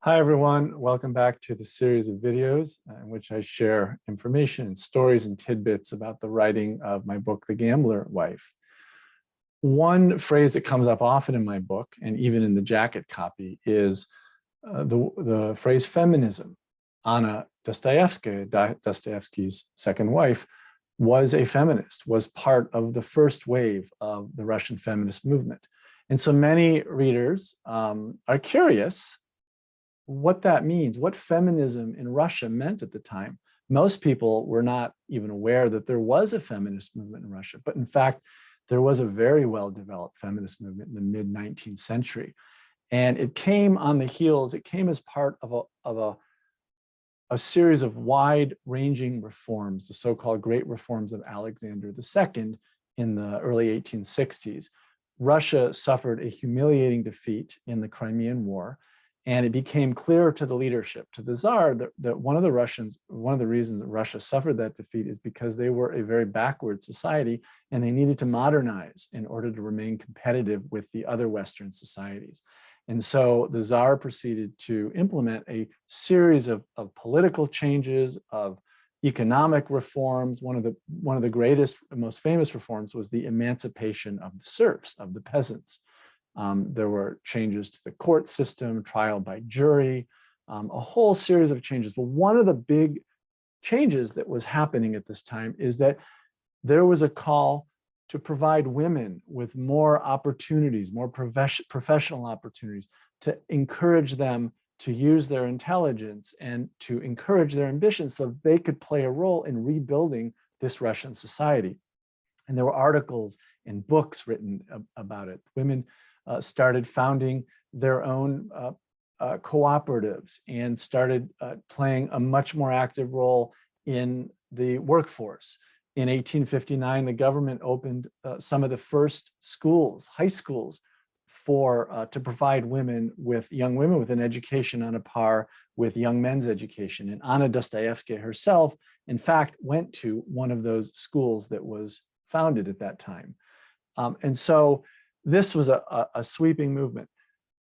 Hi, everyone. Welcome back to the series of videos in which I share information and stories and tidbits about the writing of my book, The Gambler Wife. One phrase that comes up often in my book, and even in the jacket copy, is the phrase feminism. Anna Dostoyevskaya, Dostoyevsky's second wife, was a feminist, was part of the first wave of the Russian feminist movement. And so many readers are curious what that means, what feminism in Russia meant at the time. Most people were not even aware that there was a feminist movement in Russia, but in fact, there was a very well-developed feminist movement in the mid-19th century. And it came on the heels, it came as part of a series of wide-ranging reforms, the so-called Great Reforms of Alexander II in the early 1860s. Russia suffered a humiliating defeat in the Crimean War, and it became clear to the leadership, to the Tsar, that one of the reasons that Russia suffered that defeat is because they were a very backward society and they needed to modernize in order to remain competitive with the other Western societies. And so the Tsar proceeded to implement a series of political changes, of economic reforms. One of the greatest, most famous reforms was the emancipation of the serfs, of the peasants. There were changes to the court system, trial by jury, a whole series of changes. But one of the big changes that was happening at this time is that there was a call to provide women with more opportunities, more professional opportunities, to encourage them to use their intelligence and to encourage their ambitions so that they could play a role in rebuilding this Russian society. And there were articles and books written about it. Women started founding their own cooperatives and started playing a much more active role in the workforce. In 1859, the government opened some of the first schools, high schools, to provide young women with an education on a par with young men's education. And Anna Dostoyevskaya herself, in fact, went to one of those schools that was founded at that time. And so this was a sweeping movement.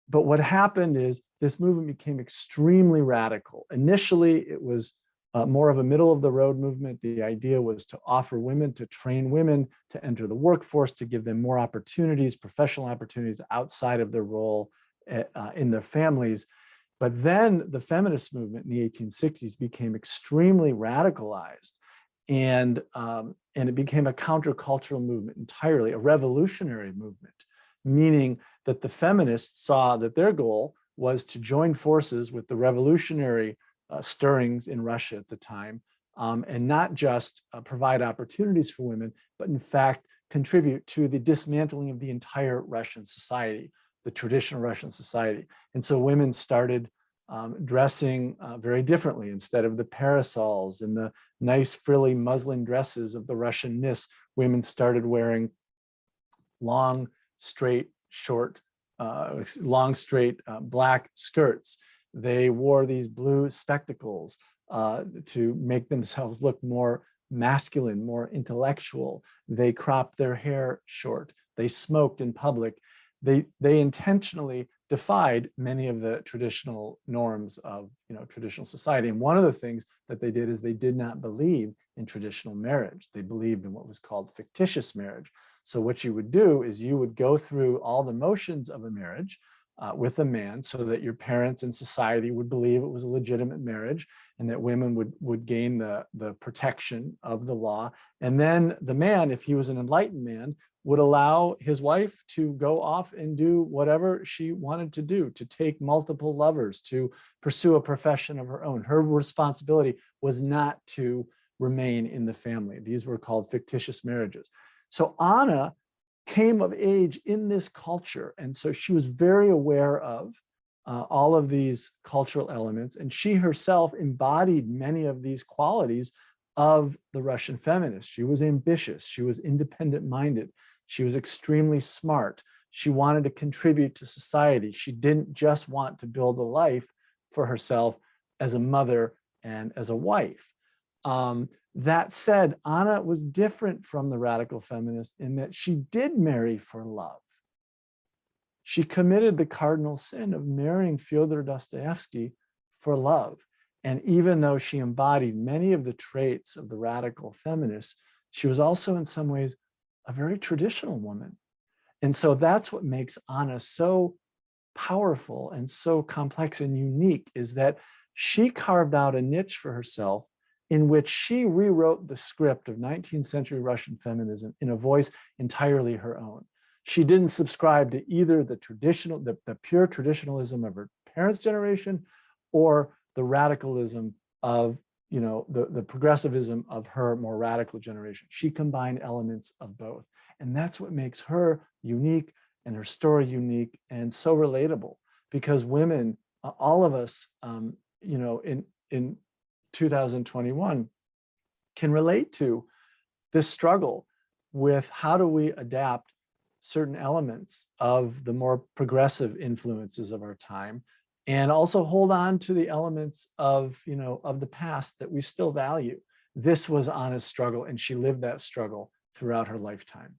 But what happened is this movement became extremely radical. Initially, it was more of a middle-of-the-road movement. The idea was to offer women, to train women to enter the workforce, to give them more opportunities, professional opportunities outside of their role in their families. But then the feminist movement in the 1860s became extremely radicalized. And it became a countercultural movement entirely, a revolutionary movement, meaning that the feminists saw that their goal was to join forces with the revolutionary stirrings in Russia at the time, and not just provide opportunities for women, but in fact contribute to the dismantling of the entire Russian society, the traditional Russian society. And so women started dressing very differently. Instead of the parasols and the nice frilly muslin dresses of the Russian miss, women started wearing long, straight, black skirts. They wore these blue spectacles to make themselves look more masculine, more intellectual. They cropped their hair short. They smoked in public. They intentionally defied many of the traditional norms of traditional society. And one of the things that they did is they did not believe in traditional marriage. They believed in what was called fictitious marriage. So what you would do is you would go through all the motions of a marriage with a man so that your parents and society would believe it was a legitimate marriage and that women would gain the protection of the law. And then the man, if he was an enlightened man, would allow his wife to go off and do whatever she wanted to do, to take multiple lovers, to pursue a profession of her own. Her responsibility was not to remain in the family. These were called fictitious marriages. So Anna came of age in this culture. And so she was very aware of all of these cultural elements. And she herself embodied many of these qualities of the Russian feminist. She was ambitious. She was independent-minded. She was extremely smart. She wanted to contribute to society. She didn't just want to build a life for herself as a mother and as a wife. That said, Anna was different from the radical feminist in that she did marry for love. She committed the cardinal sin of marrying Fyodor Dostoyevsky for love. And even though she embodied many of the traits of the radical feminists, she was also in some ways a very traditional woman. And so that's what makes Anna so powerful and so complex and unique, is that she carved out a niche for herself in which she rewrote the script of 19th century Russian feminism in a voice entirely her own. She didn't subscribe to either the traditional, the pure traditionalism of her parents' generation, or the radicalism of, the progressivism of her more radical generation. She combined elements of both. And that's what makes her unique and her story unique and so relatable, because women, all of us, in 2021 can relate to this struggle with how do we adapt certain elements of the more progressive influences of our time, and also hold on to the elements of, of the past that we still value. This was Anna's struggle, and she lived that struggle throughout her lifetime.